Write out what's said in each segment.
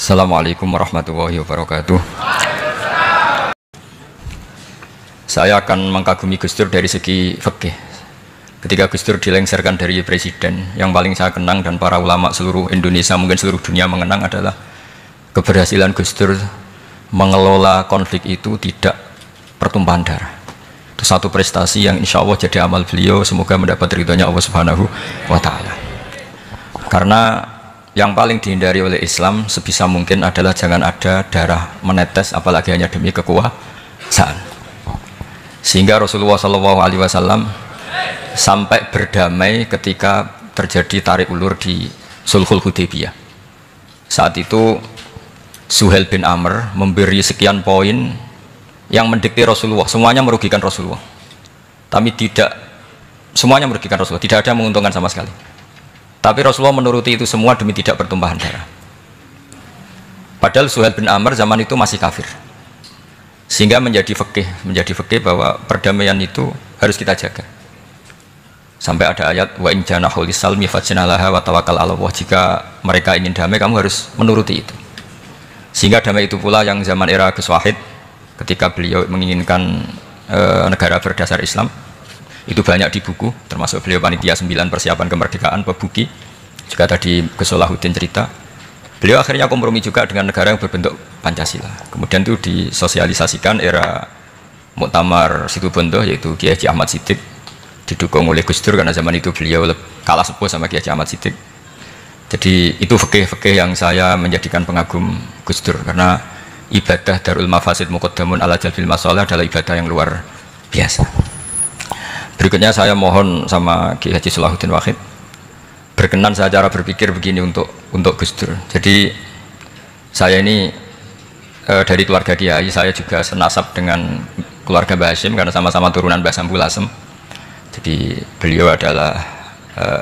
Assalamualaikum warahmatullahi wabarakatuh. Saya akan mengkagumi Gus Dur dari segi fikih. Ketika Gus Dur dilengsarkan dari presiden, yang paling saya kenang dan para ulama seluruh Indonesia, mungkin seluruh dunia mengenang adalah keberhasilan Gus Dur mengelola konflik itu tidak pertumpahan darah. Itu satu prestasi yang insya Allah jadi amal beliau, semoga mendapat ridhonya Allah Subhanahu wa Ta'ala. Karena yang paling dihindari oleh Islam sebisa mungkin adalah jangan ada darah menetes, apalagi hanya demi kekuasaan. Sehingga Rasulullah SAW sampai berdamai ketika terjadi tarik ulur di Sulhul Hudaybiyah. Saat itu Suhail bin Amr memberi sekian poin yang mendikte Rasulullah, semuanya merugikan Rasulullah. Tapi tidak semuanya merugikan Rasulullah, tidak ada yang menguntungkan sama sekali. Tapi Rasulullah menuruti itu semua demi tidak pertumpahan darah. Padahal Suhail bin Amr zaman itu masih kafir. Sehingga menjadi fikih bahwa perdamaian itu harus kita jaga. Sampai ada ayat wa in janahu lisalmi fajnalaha wa tawakkal 'ala Allah. Jika mereka ingin damai, kamu harus menuruti itu. Sehingga damai itu pula yang zaman era Gus Wahid, ketika beliau menginginkan negara berdasar Islam, itu banyak di buku, termasuk beliau panitia 9 persiapan kemerdekaan Pebuki, juga tadi Gus Solahuddin cerita. Beliau akhirnya kompromi juga dengan negara yang berbentuk Pancasila. Kemudian itu disosialisasikan era Muktamar Situbondo, yaitu Kiai Haji Ahmad Siddiq, didukung oleh Gus Dur karena zaman itu beliau kalah sepuh sama Kiai Haji Ahmad Siddiq. Jadi itu fikih yang saya menjadikan pengagum Gus Dur, karena ibadah Darul Mafasid Muqaddamun ala Jalbil Masalah adalah ibadah yang luar biasa. Berikutnya saya mohon sama Kiai Haji Solahuddin Wahid berkenan saya cara berpikir begini untuk Gus Dur. Jadi saya ini dari keluarga Kiai, saya juga senasab dengan keluarga Mbah Hashim karena sama-sama turunan Mbah Sambu Lasem. Jadi beliau adalah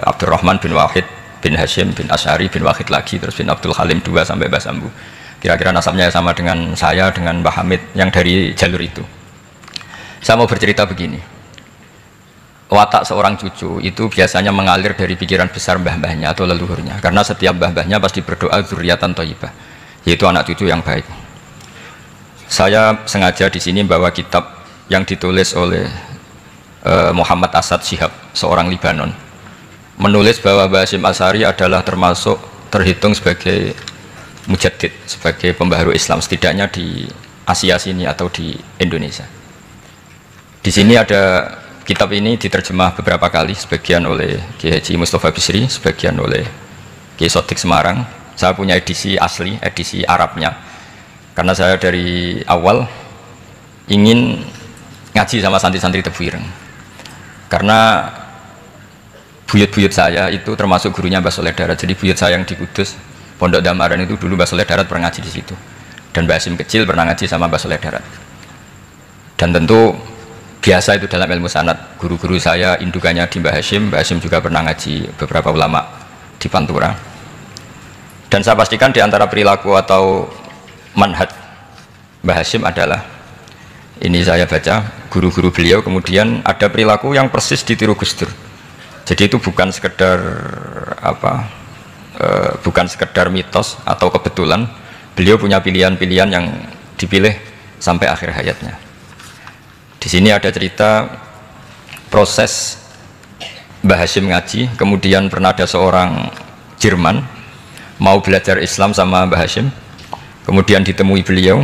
Abdurrahman bin Wahid bin Hashim bin Asy'ari bin Wahid lagi, terus bin Abdul Halim 2 sampai Mbah Sambu. Kira-kira nasabnya sama dengan saya, dengan Mbah Hamid yang dari jalur itu. Saya mau bercerita begini. Watak seorang cucu itu biasanya mengalir dari pikiran besar mbah-mbahnya atau leluhurnya, karena setiap mbah-mbahnya pasti berdoa dzurriatan thayyibah, yaitu anak cucu yang baik. Saya sengaja di sini bawa kitab yang ditulis oleh Muhammad Asad Shihab, seorang Libanon, menulis bahwa Mbah Hashim Asy'ari adalah terhitung sebagai mujaddid, sebagai pembaharu Islam, setidaknya di Asia sini atau di Indonesia. Di sini ada kitab ini diterjemah beberapa kali, sebagian oleh Kiai Haji Mustafa Bisri, sebagian oleh Kiai Sodik Semarang. Saya punya edisi asli, edisi Arabnya, karena saya dari awal ingin ngaji sama santri-santri Tebu Ireng, karena buyut-buyut saya itu termasuk gurunya Mbah Soleh Darat. Jadi buyut saya yang di Kudus, Pondok Damaran itu dulu Mbah Soleh Darat pernah ngaji di situ, dan Mbah Hashim kecil pernah ngaji sama Mbah Soleh Darat. Dan tentu biasa itu dalam ilmu sanad, guru-guru saya indukannya di Mbah Hashim juga pernah ngaji beberapa ulama di Pantura. Dan saya pastikan di antara perilaku atau manhaj Mbah Hashim adalah, ini saya baca guru-guru beliau, kemudian ada perilaku yang persis ditiru Gus Dur. Jadi itu bukan sekedar bukan sekedar mitos atau kebetulan, beliau punya pilihan-pilihan yang dipilih sampai akhir hayatnya. Di sini ada cerita proses Mbah Hashim ngaji, kemudian pernah ada seorang Jerman mau belajar Islam sama Mbah Hashim, kemudian ditemui beliau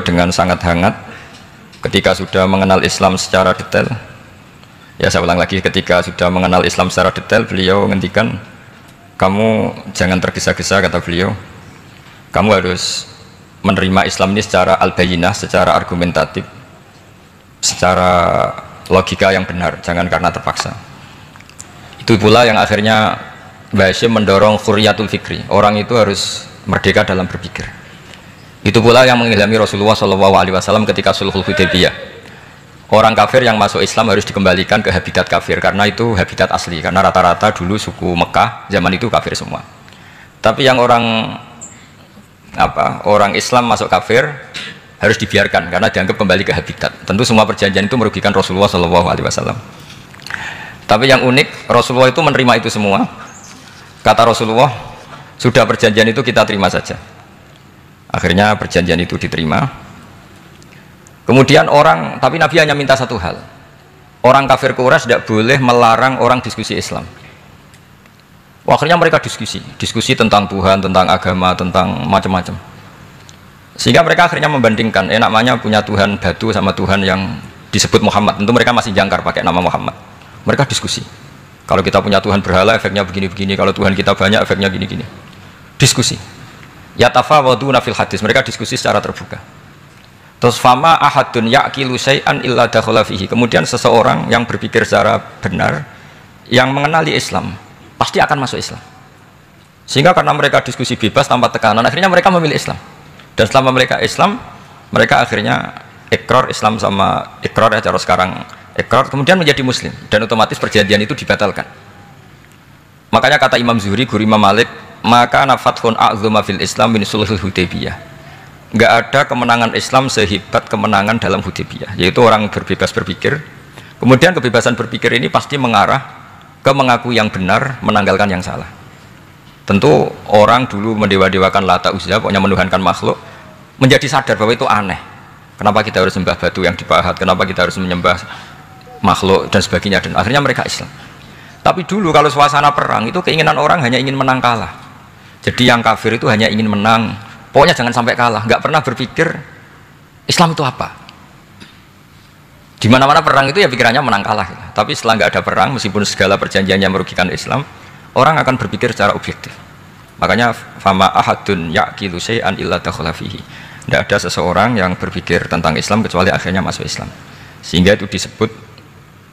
dengan sangat hangat. Ketika sudah mengenal Islam secara detail, ya saya ulang lagi, ketika sudah mengenal Islam secara detail, beliau menghentikan, kamu jangan tergesa-gesa, kata beliau, kamu harus menerima Islam ini secara al-bayyinah, secara argumentatif, secara logika yang benar, jangan karena terpaksa. Itu pula yang akhirnya Mbah Hashim mendorong khurriyatul fikri, orang itu harus merdeka dalam berpikir. Itu pula yang mengilhami Rasulullah SAW ketika Sulhul Hudaybiyah. Orang kafir yang masuk Islam harus dikembalikan ke habitat kafir, karena itu habitat asli, karena rata-rata dulu suku Mekah zaman itu kafir semua. Tapi yang orang Islam masuk kafir harus dibiarkan karena dianggap kembali ke habitat. Tentu semua perjanjian itu merugikan Rasulullah SAW. Tapi yang unik, Rasulullah itu menerima itu semua. Kata Rasulullah, Sudah perjanjian itu kita terima saja. Akhirnya perjanjian itu diterima. Kemudian tapi Nabi hanya minta satu hal. Orang kafir Quraisy tidak boleh melarang orang diskusi Islam. Akhirnya mereka diskusi tentang Tuhan, tentang agama, tentang macam-macam. Sehingga mereka akhirnya membandingkan, namanya punya Tuhan batu sama Tuhan yang disebut Muhammad. Tentu mereka masih jangkar pakai nama Muhammad. Mereka diskusi. Kalau kita punya Tuhan berhala, efeknya begini-begini. Kalau Tuhan kita banyak, efeknya gini-gini. Diskusi. Yatafawaduna fil hadis. Mereka diskusi secara terbuka. Terus fama ahadun yaqilu syai'an illa dakhala fihi. Kemudian seseorang yang berpikir secara benar, yang mengenali Islam, pasti akan masuk Islam. Sehingga karena mereka diskusi bebas tanpa tekanan, akhirnya mereka memilih Islam. Dan selama mereka Islam, mereka akhirnya ikrar Islam sama ikrar ya cara sekarang ikrar, kemudian menjadi Muslim. Dan otomatis perjanjian itu dibatalkan. Makanya kata Imam Zuhri, guru Imam Malik, maka nafathun a'zuma fil Islam min sulhul Hudaybiyah. Enggak ada kemenangan Islam sehebat kemenangan dalam Hudaybiyah, yaitu orang berbebas berpikir. Kemudian kebebasan berpikir ini pasti mengarah ke mengaku yang benar, menanggalkan yang salah. Tentu orang dulu mendewa-dewakan Lata Uzza, pokoknya menuhankan makhluk, menjadi sadar bahwa itu aneh. Kenapa kita harus sembah batu yang dipahat, kenapa kita harus menyembah makhluk dan sebagainya, dan akhirnya mereka Islam. Tapi dulu kalau suasana perang itu keinginan orang hanya ingin menang kalah. Jadi yang kafir itu hanya ingin menang, pokoknya jangan sampai kalah, nggak pernah berpikir Islam itu apa. Di mana-mana perang itu ya pikirannya menang kalah. Tapi setelah nggak ada perang, meskipun segala perjanjiannya merugikan Islam, orang akan berpikir secara objektif. Makanya fama ahadun yaqilu syai'an illa dakhala fihi. Tidak ada seseorang yang berpikir tentang Islam kecuali akhirnya masuk Islam. Sehingga itu disebut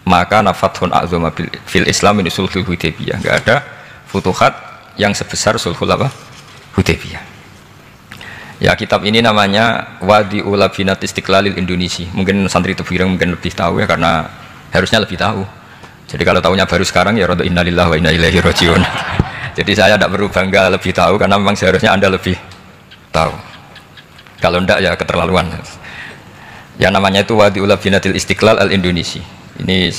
maka nafathun a'zama fil Islam min sulhul Hudaybiyah. Enggak ada futuhat yang sebesar sulhul apa? Hudaybiyah. Ya, kitab ini namanya Wadi'ul Labinat Istiqlalil Indonesia. Mungkin santri Tebireng mungkin lebih tahu ya, karena harusnya lebih tahu. Jadi kalau tahunya baru sekarang ya rada innalillahi wa inna ilaihi rajiun. Jadi saya tidak perlu bangga lebih tahu, karena memang seharusnya Anda lebih tahu. Kalau tidak ya keterlaluan. Ya namanya itu Wadi'ul Labinatil Istiqlal Al Indonesia. Ini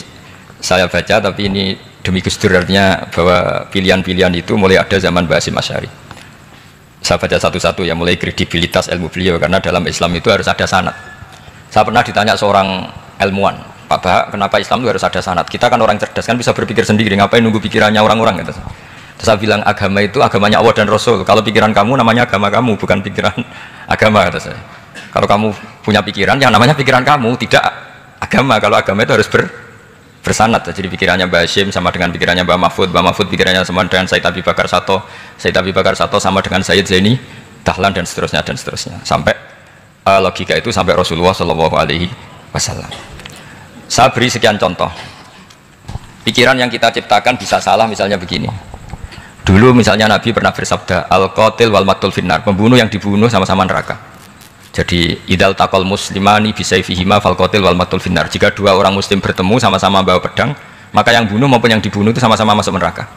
saya baca, tapi ini demi Gus Dur, artinya bahwa pilihan-pilihan itu mulai ada zaman Mbah Hasyim Asy'ari. Saya baca satu-satu ya, mulai kredibilitas ilmu beliau, karena dalam Islam itu harus ada sanad. Saya pernah ditanya seorang ilmuwan, Pak Bahak, kenapa Islam itu harus ada sanad? Kita kan orang cerdas, kan bisa berpikir sendiri, ngapain nunggu pikirannya orang-orang gitu. Terus saya bilang, agama itu agamanya Allah dan Rasul. Kalau pikiran kamu namanya agama kamu, bukan pikiran agama, kata saya. Kalau kamu punya pikiran, yang namanya pikiran kamu, tidak agama. Kalau agama itu harus bersanad. Jadi pikirannya Mbah Hasyim sama dengan pikirannya Mbah Mahfud pikirannya sama dengan Said Abi Bakar Sato sama dengan Sayyid Zaini Dahlan, dan seterusnya sampai logika itu sampai Rasulullah SAW. Saya beri sekian contoh. Pikiran yang kita ciptakan bisa salah, misalnya begini. Dulu misalnya Nabi pernah bersabda, al-qatil wal maqtul finnar, pembunuh yang dibunuh sama-sama neraka. Jadi idal taqal muslimani bisayfihima fal qatil wal maqtul finnar. Jika dua orang muslim bertemu sama-sama bawa pedang, maka yang bunuh maupun yang dibunuh itu sama-sama masuk neraka.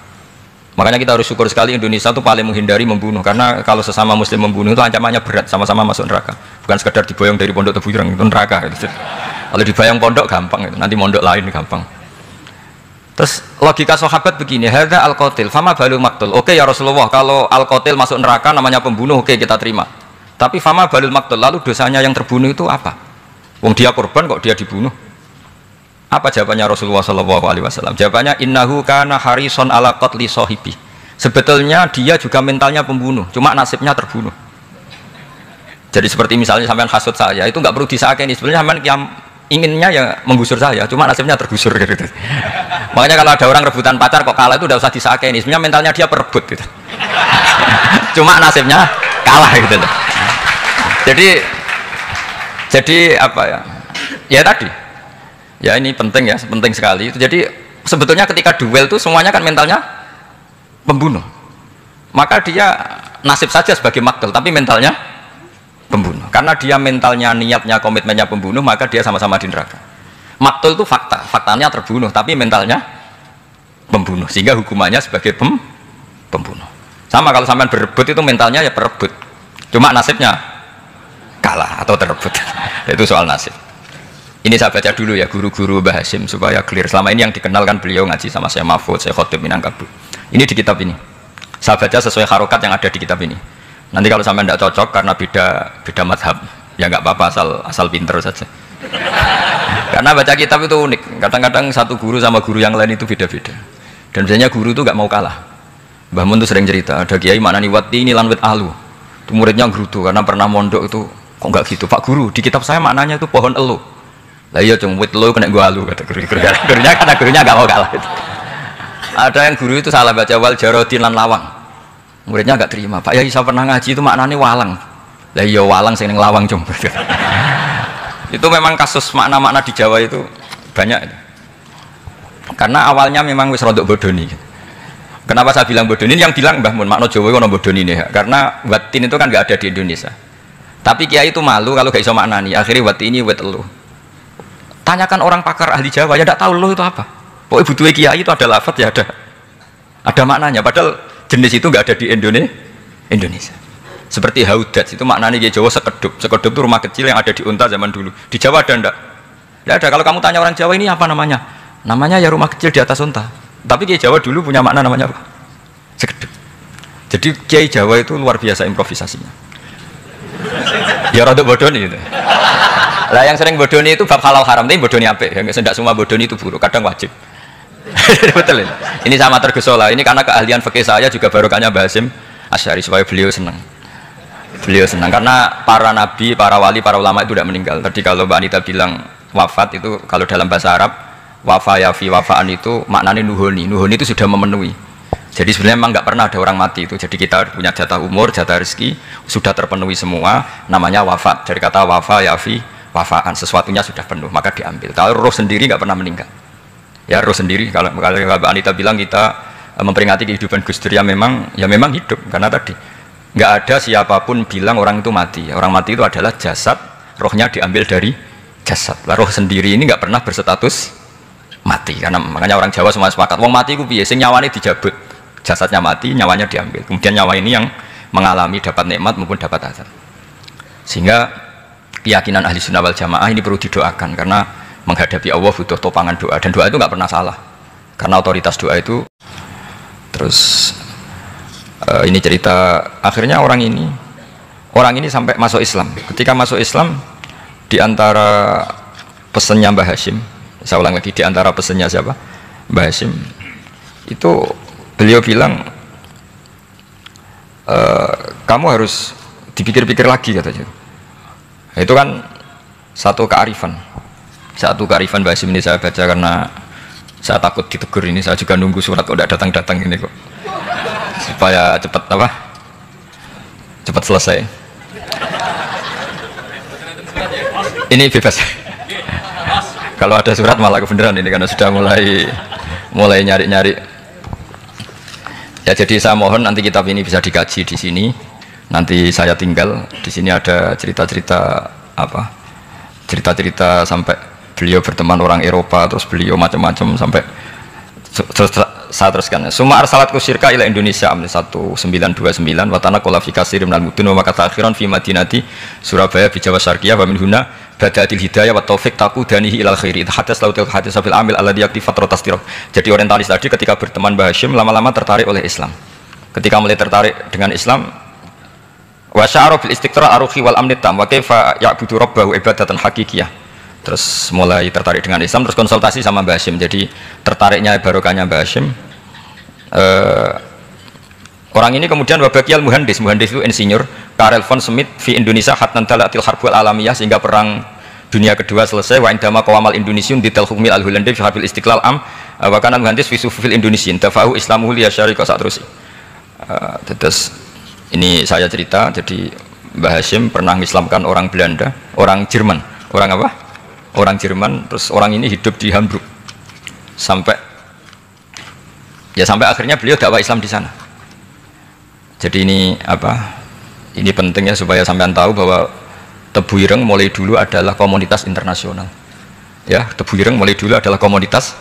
Makanya kita harus syukur sekali Indonesia itu paling menghindari membunuh, karena kalau sesama muslim membunuh itu ancamannya berat, sama-sama masuk neraka. Bukan sekedar diboyong dari pondok Tebireng, itu neraka gitu. Kalau dibayang pondok gampang, nanti pondok lain gampang. Terus logika sahabat begini, hadza al-qatil fama balul maqtul. Oke ya Rasulullah, kalau al-qatil masuk neraka namanya pembunuh, oke kita terima. Tapi fama balul maqtul, lalu dosanya yang terbunuh itu apa? Wong dia korban kok dia dibunuh? Apa jawabannya Rasulullah SAW? Jawabannya innahu kana harison ala qatli sahibi. Sebetulnya dia juga mentalnya pembunuh, cuma nasibnya terbunuh. Jadi seperti misalnya sampean hasut saya, itu nggak perlu disakeni. Sebenarnya sampean yang inginnya ya menggusur saya, cuma nasibnya tergusur gitu. Makanya kalau ada orang rebutan pacar kok kalah itu udah usah disakeni. Sebenarnya mentalnya dia perebut gitu. Cuma nasibnya kalah gitu loh. Jadi apa ya? Ya tadi. Ya ini penting ya, penting sekali. Jadi sebetulnya ketika duel itu semuanya kan mentalnya pembunuh. Maka dia nasib saja sebagai maktul, tapi mentalnya pembunuh. Karena dia mentalnya, niatnya, komitmennya pembunuh, maka dia sama-sama di neraka. Maktul itu fakta, faktanya terbunuh, tapi mentalnya pembunuh, sehingga hukumannya sebagai pembunuh. Sama kalau sampean berebut itu mentalnya ya perebut, cuma nasibnya kalah atau terebut. Itu soal nasib. Ini saya baca dulu ya, guru-guru Mbah Hasyim supaya clear. Selama ini yang dikenalkan beliau ngaji sama saya Mahfud, saya Khotib Minangkabau. Ini di kitab ini. Saya baca sesuai harokat yang ada di kitab ini. Nanti kalau sampai tidak cocok karena beda madhab, ya nggak apa-apa, asal pinter saja. Karena baca kitab itu unik. Kadang-kadang satu guru sama guru yang lain itu beda-beda. Dan biasanya guru itu nggak mau kalah. Mbah Mun tuh sering cerita, ada kiai maknani wati ini lan wit alu. Itu muridnya gerutu karena pernah mondok itu kok nggak gitu. Pak guru, di kitab saya maknanya itu pohon elu. Lah iya cung wit elu kena gua alu kata gurunya karena gurunya nggak mau kalah. Ada yang guru itu salah baca wal jarodin lan lawang. Muridnya agak terima. Pak Yai saya pernah ngaji itu maknanya walang. Lah iya walang sing ning lawang cung. Itu memang kasus makna-makna di Jawa itu banyak. Karena awalnya memang wis rodok bodoni. Kenapa saya bilang bodoni? Yang bilang Mbah Mun makna Jawa ono bodoni nih. Karena watin itu kan nggak ada di Indonesia. Tapi kiai itu malu kalau gak iso maknani. Akhirnya wati ini wet elu. Tanyakan orang pakar ahli Jawa ya tidak tahu lu itu apa. Pokoknya butuh kiai itu ada lafaz ya ada maknanya. Padahal jenis itu nggak ada di Indonesia. Seperti haudat itu maknanya kiai Jawa sekedup. Sekedup itu rumah kecil yang ada di Unta zaman dulu. Di Jawa ada enggak? Tidak ada. Kalau kamu tanya orang Jawa ini apa namanya? Namanya ya rumah kecil di atas Unta. Tapi kiai Jawa dulu punya makna namanya apa? Sekedup. Jadi kiai Jawa itu luar biasa improvisasinya. Ya rada bodoni itu. Lah yang sering bodoni itu bab halal haram, tapi bodoni apik. Yang tidak semua bodoni itu buruk, kadang wajib. Betul ya? Ini sama tergesola. Ini karena keahlian fikih saya juga barokahnya Mbah Hasyim Asy'ari supaya beliau senang. Beliau senang karena para nabi, para wali, para ulama itu tidak meninggal. Tadi kalau Mbak Anita bilang wafat itu kalau dalam bahasa Arab wafa yafi wafaan itu maknanya nuhoni. Nuhoni itu sudah memenuhi. Jadi sebenarnya memang nggak pernah ada orang mati itu. Jadi kita punya jatah umur, jatah rezeki sudah terpenuhi semua. Namanya wafat. Dari kata wafa yafi wafaan, sesuatunya sudah penuh maka diambil. Kalau roh sendiri nggak pernah meninggal. Ya roh sendiri kalau Mbak Anita bilang kita memperingati kehidupan Gus Dur ya memang hidup karena tadi nggak ada siapapun bilang orang itu mati. Orang mati itu adalah jasad, rohnya diambil dari jasad. Lah roh sendiri ini nggak pernah berstatus mati karena makanya orang Jawa semua sepakat. Wong mati ku piye? Sing nyawane dijabut, jasadnya mati, nyawanya diambil. Kemudian nyawa ini yang mengalami dapat nikmat maupun dapat azab. Sehingga keyakinan ahli sunnah wal jamaah ini perlu didoakan karena menghadapi Allah butuh topangan doa dan doa itu nggak pernah salah karena otoritas doa itu. Terus ini cerita akhirnya orang ini sampai masuk Islam. Ketika masuk Islam di antara pesannya Mbah Hasyim, saya ulang lagi, di antara pesannya siapa? Mbah Hasyim itu beliau bilang kamu harus dipikir-pikir lagi katanya. Itu kan satu kearifan Mbah Hasyim ini saya baca karena saya takut ditegur ini. Saya juga nunggu surat kok tidak datang-datang ini kok supaya cepat selesai. Ini bebas kalau ada surat malah kebenaran ini karena sudah mulai nyari-nyari ya. Jadi saya mohon nanti kitab ini bisa dikaji di sini. Nanti saya tinggal di sini ada cerita-cerita sampai beliau berteman orang Eropa, terus beliau macam-macam sampai saya teruskan. Suma arsalatku syirka ila Indonesia 1929 watana qala fi katsir minal mudun wa makata akhiran fi madinati Surabaya bi Jawa Syarqiyah wa min huna badatil hidayah wa taufik taqudanihi ilal khairi. Hadas lautil hadis fil amil alladhi yakti fatratas tirab. Jadi orientalis tadi ketika berteman Mbah Hasyim lama-lama tertarik oleh Islam. Ketika mulai tertarik dengan Islam wa sya'ara bil istiqra aruhi wal amni tam wa kaifa ya'budu rabbahu ibadatan hakikiyah. Terus mulai tertarik dengan Islam, terus konsultasi sama Mbah Hasyim. Jadi tertariknya barokahnya Mbah Hasyim. Orang ini kemudian wabakiyal muhandis itu insinyur Karel von Schmidt fi Indonesia hatnan dalatil harbul alamiyah, sehingga perang dunia kedua selesai. Wa indama qawamal indonesiun dital hukmil al hulandi fi habil istiqlal am wa kana muhandis fi sufufil indonesian tafahu islamuhu li syarika sak terus. Terus ini saya cerita, jadi Mbah Hasyim pernah mengislamkan orang Belanda, orang Jerman, orang apa? Orang Jerman. Terus orang ini hidup di Hamburg sampai akhirnya beliau dakwah Islam di sana. Jadi ini ini pentingnya supaya sampean tahu bahwa Tebu Ireng mulai dulu adalah komunitas internasional. Ya, Tebu Ireng mulai dulu adalah komunitas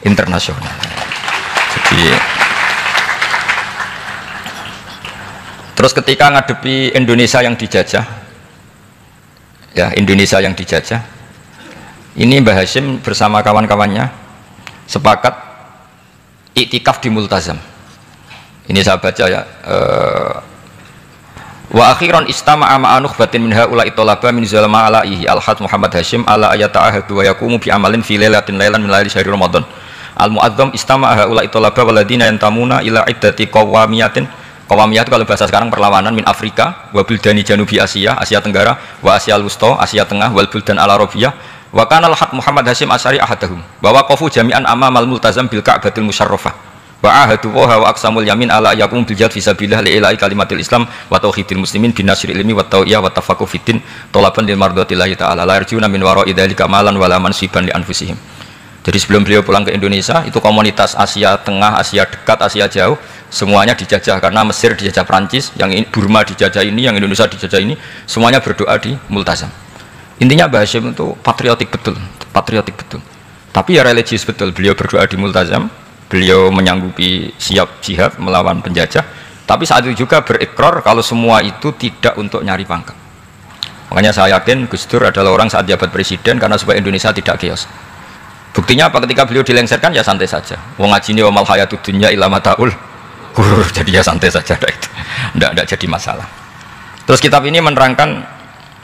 internasional. Jadi terus ketika ngadepi Indonesia yang dijajah, ini Mbah Hasyim bersama kawan-kawannya sepakat iktikaf di Multazam. Ini saya baca ya. Wa akhiran istama'a ma'a nukhbatin min haula itolaba min zalama alaihi al-had Muhammad Hashim ala ayata'ahadu wa yakumu bi amalin fi lailatin lailan min laili syahri Ramadan. Al-mu'azzam istama'a haula itolaba waladina yantamuna ila iddati qawamiyatin. Qawamiyat kalau bahasa sekarang perlawanan min Afrika wa buldani janubi Asia, Asia Tenggara, wa Asia al-Wusta, Asia Tengah, wal buldan al-Arabiyah. Wa kana al-had Muhammad Hashim Asy'ari ahadahum. Wa waqafu jami'an amamal multazam bil Ka'batil musyarrafah. Wa ahadu wa aqsamul yamin ala yakum bil jihad fisabilillah li ilahi kalimatil islam wa tauhidil muslimin bin nasril ilmi wa tawiyah wa tafaqquh fiddin talaban lil mardatillahi ta'ala la yarjuna min wara'i dzalika malan wala mansiban li anfusihim. Jadi sebelum beliau pulang ke Indonesia itu komunitas Asia Tengah, Asia dekat, Asia jauh semuanya dijajah karena Mesir dijajah Prancis, yang Burma dijajah ini, yang Indonesia dijajah ini, semuanya berdoa di Multazam. Intinya Mbah Hashim itu patriotik betul. Tapi ya religius betul. Beliau berdoa di Multazam. Beliau menyanggupi siap jihad melawan penjajah, tapi saat itu juga berikrar kalau semua itu tidak untuk nyari pangkat. Makanya saya yakin Gus Dur adalah orang saat jabat presiden karena supaya Indonesia tidak chaos. Buktinya apa? Ketika beliau dilengserkan ya santai saja. Wong ngajine wa mal hayatud dunya illa mataul ghurur. Jadi ya santai saja itu. Enggak jadi masalah. Terus kitab ini menerangkan,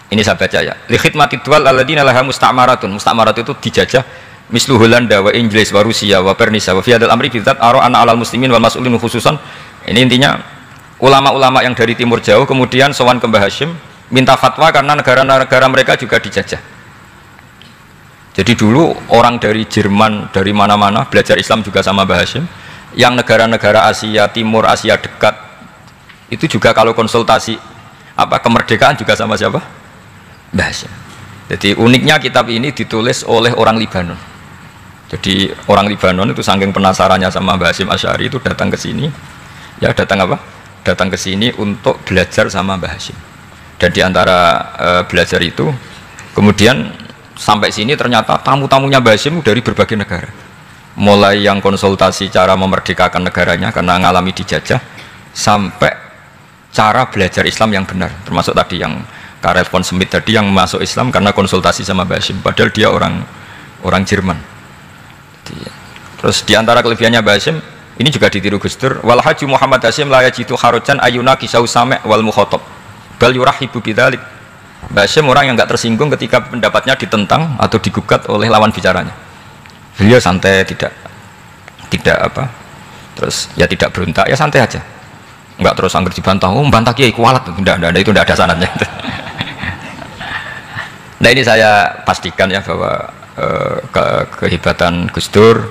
ini saya baca ya. Li khidmatid duwal alladziina laha musta'maratun. Musta'marat itu dijajah mislu Holanda wa Inggris wa Rusia wa Pernisa wa fiadal amri bidzat ara ana alal muslimin wal mas'ulin khususan. Ini intinya ulama-ulama yang dari timur jauh kemudian sowan ke Mbah Hashim minta fatwa karena negara-negara mereka juga dijajah. Jadi dulu orang dari Jerman, dari mana-mana belajar Islam juga sama Mbah Hashim. Yang negara-negara Asia Timur, Asia dekat itu juga kalau konsultasi kemerdekaan juga sama siapa? Mbah Hashim. Jadi uniknya kitab ini ditulis oleh orang Libanon. Jadi orang Libanon itu saking penasarannya sama Mbah Hashim Asy'ari itu datang ke sini. Ya datang datang ke sini untuk belajar sama Mbah Hashim. Dan diantara belajar itu kemudian sampai sini ternyata tamu-tamunya Mbah Hashim dari berbagai negara. Mulai yang konsultasi cara memerdekakan negaranya karena mengalami dijajah, sampai cara belajar Islam yang benar, termasuk tadi yang Karel von Schmidt tadi yang masuk Islam karena konsultasi sama Mbah Hashim, padahal dia orang Jerman. Terus diantara kelebihannya Mbah Hashim ini juga ditiru Gus Dur, wal haji Muhammad Hashim la yajidu kharojan ayuna kisau same' wal mukhatab bal yurahibu bidzalik. Mbah Hashim orang yang enggak tersinggung ketika pendapatnya ditentang atau digugat oleh lawan bicaranya. Beliau santai, tidak terus ya tidak berontak, ya santai aja. Enggak terus angger dibantah, membantah kiai kualat, enggak, itu enggak ada sanadnya. Nah ini saya pastikan ya bahwa kehebatan Gus Dur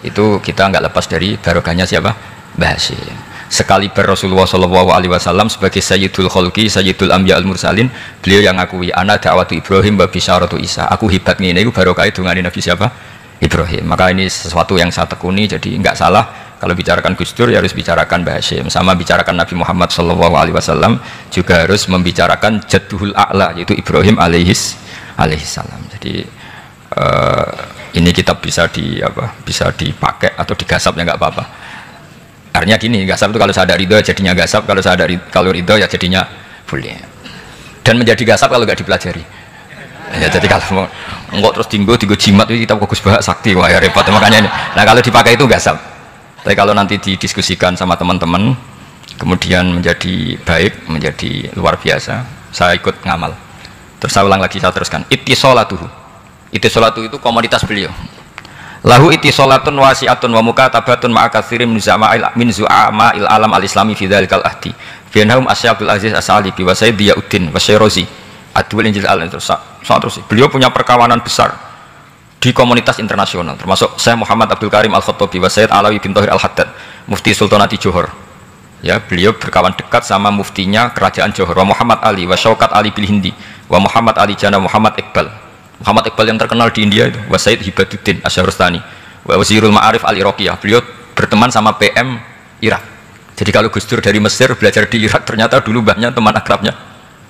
itu kita enggak lepas dari barokahnya siapa? Mbah Hashim. Sekali Rasulullah SAW sebagai Sayyidul Khalqi, Sayyidul Anbiya al-Mursalin, beliau yang akui ana da'watu Ibrahim wa bisyaratu Isa. Aku hebat ngene iku barokah dungane Nabi siapa? Ibrahim. Maka ini sesuatu yang saya tekuni, jadi enggak salah kalau bicarakan Gus Dur ya harus bicarakan Mbah Hashim. Sama bicarakan Nabi Muhammad SAW juga harus membicarakan Jadduhul A'la yaitu Ibrahim alaihissalam. Jadi ini kitab bisa dipakai atau digasap ya nggak apa-apa. Artinya gini, gasap itu kalau saya ada ridho jadinya gasap, kalau ridho ya jadinya boleh. Dan menjadi gasap kalau nggak dipelajari. Ya, jadi kalau mau terus tinggo jimat itu kitab Gus Bah sakti, wah ya repot makanya ini. Nah kalau dipakai itu gasap. Tapi kalau nanti didiskusikan sama teman-teman kemudian menjadi baik, menjadi luar biasa, saya ikut ngamal. Terus saya ulang lagi, saya teruskan. Ittisolatuhu itu komoditas beliau. Lahu ittisolatun wasi'atun wa mukatabatun ma'a katsirin min zu'ama'il alam al-islami fi dzalikal ahdi. Fianhum Asy'abul Aziz As-Salibi wa Sayyid Diyauddin wa Syairozi Adwil Injil terus beliau punya perkawanan besar di komunitas internasional, termasuk Syekh Muhammad Abdul Karim Al-Khattabi wa Sayyid Alawi bin Thahir Al-Haddad Mufti Sultanati Johor. Ya, beliau berkawan dekat sama muftinya kerajaan Johor, wa Muhammad Ali wa Syaukat Ali bil Hindi wa Muhammad Ali Jana Muhammad Iqbal yang terkenal di India itu, wa Sayyid Hibaduddin Asy-Syahrastani wa Wazirul Ma'arif Al-Iraqiyah. Beliau berteman sama PM Irak. Jadi kalau Gus Dur dari Mesir belajar di Irak, ternyata dulu mbahnya teman akrabnya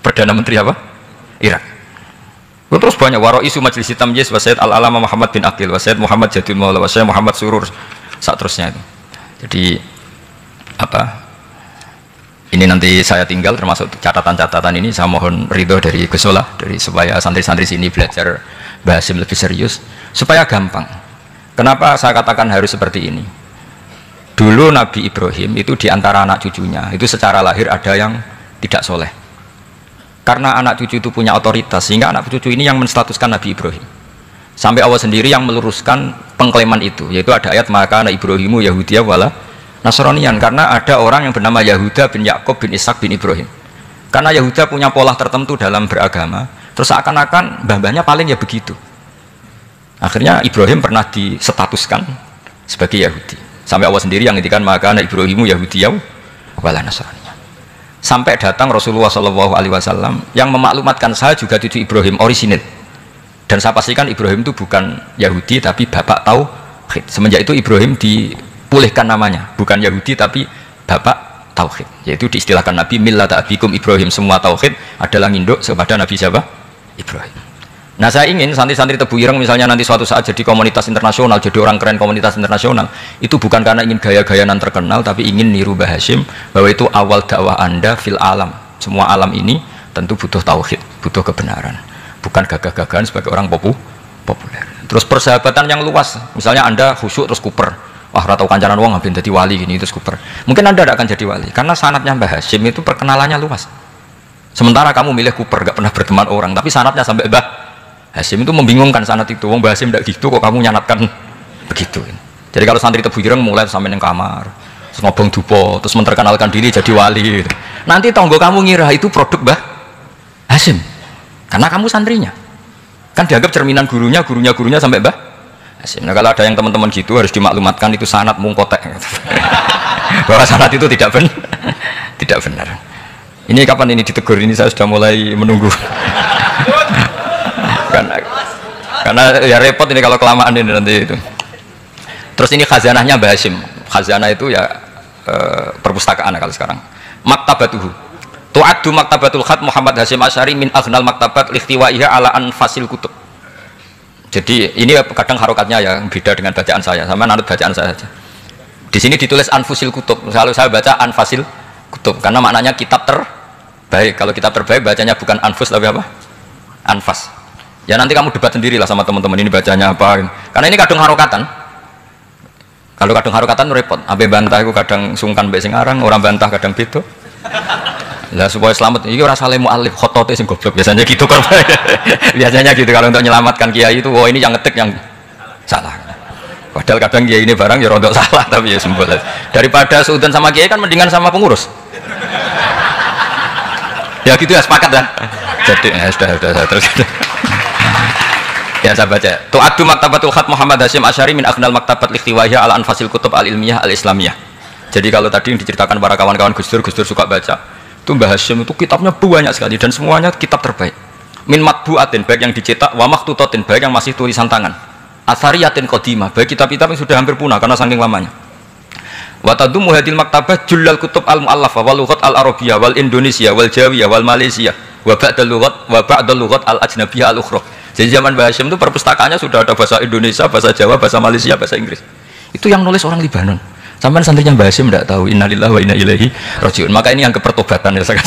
Perdana Menteri apa? Irak. Terus banyak waroisu Majlis Tamyiz wa Sayyid Al-Alama Muhammad bin Aqil wa Sayyid Muhammad Jadul Maula wa Sayyid Muhammad Surur saat terusnya itu. Jadi ini nanti saya tinggal termasuk catatan-catatan ini, saya mohon ridho dari Gus Solah dari supaya santri-santri sini belajar Mbah Hashim lebih serius supaya gampang. Kenapa saya katakan harus seperti ini? Dulu Nabi Ibrahim itu diantara anak cucunya itu secara lahir ada yang tidak soleh. Karena anak cucu itu punya otoritas, sehingga anak cucu ini yang menstatuskan Nabi Ibrahim. Sampai Allah sendiri yang meluruskan pengklaiman itu, yaitu ada ayat maka anak Ibrahimu Yahudiyah wala Nasraniyan, karena ada orang yang bernama Yahuda bin Yakub bin Ishak bin Ibrahim. Karena Yahuda punya pola tertentu dalam beragama, terus seakan-akan mbah-mbahnya paling ya begitu. Akhirnya Ibrahim pernah disetatuskan sebagai Yahudi. Sampai Allah sendiri yang ngendikan maka anak Ibrahimu Yahudiyah wala Nasraniyan. Sampai datang Rasulullah SAW yang memaklumatkan saya juga cucu Ibrahim orisinil. Dan saya pastikan Ibrahim itu bukan Yahudi tapi bapak tauhid. Semenjak itu Ibrahim dipulihkan namanya, bukan Yahudi tapi bapak tauhid. Yaitu diistilahkan Nabi millata abikum Ibrahim, semua tauhid adalah nginduk kepada Nabi siapa? Ibrahim. Nah saya ingin santri-santri Tebu Ireng misalnya nanti suatu saat jadi komunitas internasional, jadi orang keren komunitas internasional, itu bukan karena ingin gaya-gayanan terkenal, tapi ingin niru Mbah Hasyim bahwa itu awal dakwah Anda fil alam. Semua alam ini tentu butuh tauhid, butuh kebenaran, bukan gagah-gagahan sebagai orang populer. Terus persahabatan yang luas, misalnya Anda khusyuk terus kuper, wah ratau kancanan wong habis jadi wali gini terus kuper, mungkin Anda tidak akan jadi wali karena sanatnya Mbah Hasyim itu perkenalannya luas. Sementara kamu milih kuper, gak pernah berteman orang, tapi sanatnya sampai Mbah Hasyim itu membingungkan sanat itu. Wong Mbah Hasyim tidak gitu kok kamu nyanatkan begitu. Jadi kalau santri Tebu Ireng mulai sampai yang kamar, terus ngobong dupo, terus memperkenalkan diri jadi wali. Nanti tonggo kamu ngira itu produk Mbah Hasyim, karena kamu santrinya. Kan dianggap cerminan gurunya sampai Mbah Hasyim. Nah kalau ada yang teman-teman gitu harus dimaklumatkan itu sanat mungkotek. Bahwa sanat itu tidak benar. Ini kapan ini ditegur, ini saya sudah mulai menunggu. karena ya repot ini kalau kelamaan ini nanti itu. Terus ini khazanahnya Mbah Hasyim. Khazanah itu ya perpustakaan kalau sekarang. Maktabatuhu. Tu'addu maktabatul khat Muhammad Hasyim Asy'ari min aghnal maktabat lihtiwaiha ala anfasil kutub. Jadi ini kadang harokatnya ya beda dengan bacaan saya, sama nanut bacaan saya saja. Di sini ditulis anfusil kutub. Selalu saya baca anfasil kutub karena maknanya kitab terbaik. Kalau kitab terbaik bacanya bukan anfus tapi apa? Anfas. Ya nanti kamu debat sendirilah sama teman-teman ini bacanya apa. Karena ini kadang harokatan. Kalau kadang harokatan repot. Abe bantah itu kadang sungkan mbek sing aran, orang bantah kadang beda. Lah supaya selamat iki ora saleh mualif khotote sing goblok biasanya gitu kan. Biasanya gitu kalau untuk menyelamatkan kiai itu oh ini yang ngetik yang salah. Padahal kadang kiai ini barang ya rontok salah tapi ya sembol. Daripada suudzon sama kiai kan mendingan sama pengurus. Ya gitu ya sepakat ya. Jadi ya sudah terus. Ya saya baca. Tu'addu maktabatul khat Muhammad Hasyim Asy'ari min aghnal maktabat lihtiwaiha ala anfasil kutub al-ilmiyah al-islamiyah. Jadi kalau tadi yang diceritakan para kawan-kawan Gus Dur suka baca. Itu Mbah Hasyim itu kitabnya banyak sekali dan semuanya kitab terbaik. Min matbu'atin baik yang dicetak, wa makhtutatin baik yang masih tulisan tangan. Athariyatin qadimah baik kitab-kitab yang sudah hampir punah karena saking lamanya. Wa tadummu hadil maktabah jullal kutub al-mu'allafah wal lughat al-arabiyyah wal indonesia wal jawiyah wal malaysia wa ba'dal lughat al-ajnabiyyah al-ukhra. Jadi zaman Mbah Hasyim itu perpustakaannya sudah ada bahasa Indonesia, bahasa Jawa, bahasa Malaysia, bahasa Inggris. Itu yang nulis orang Libanon. Sampai santrinya Mbah Hasyim tidak tahu innalillahi wa inna ilaihi rajiun. Maka ini yang kepertobatan ya saya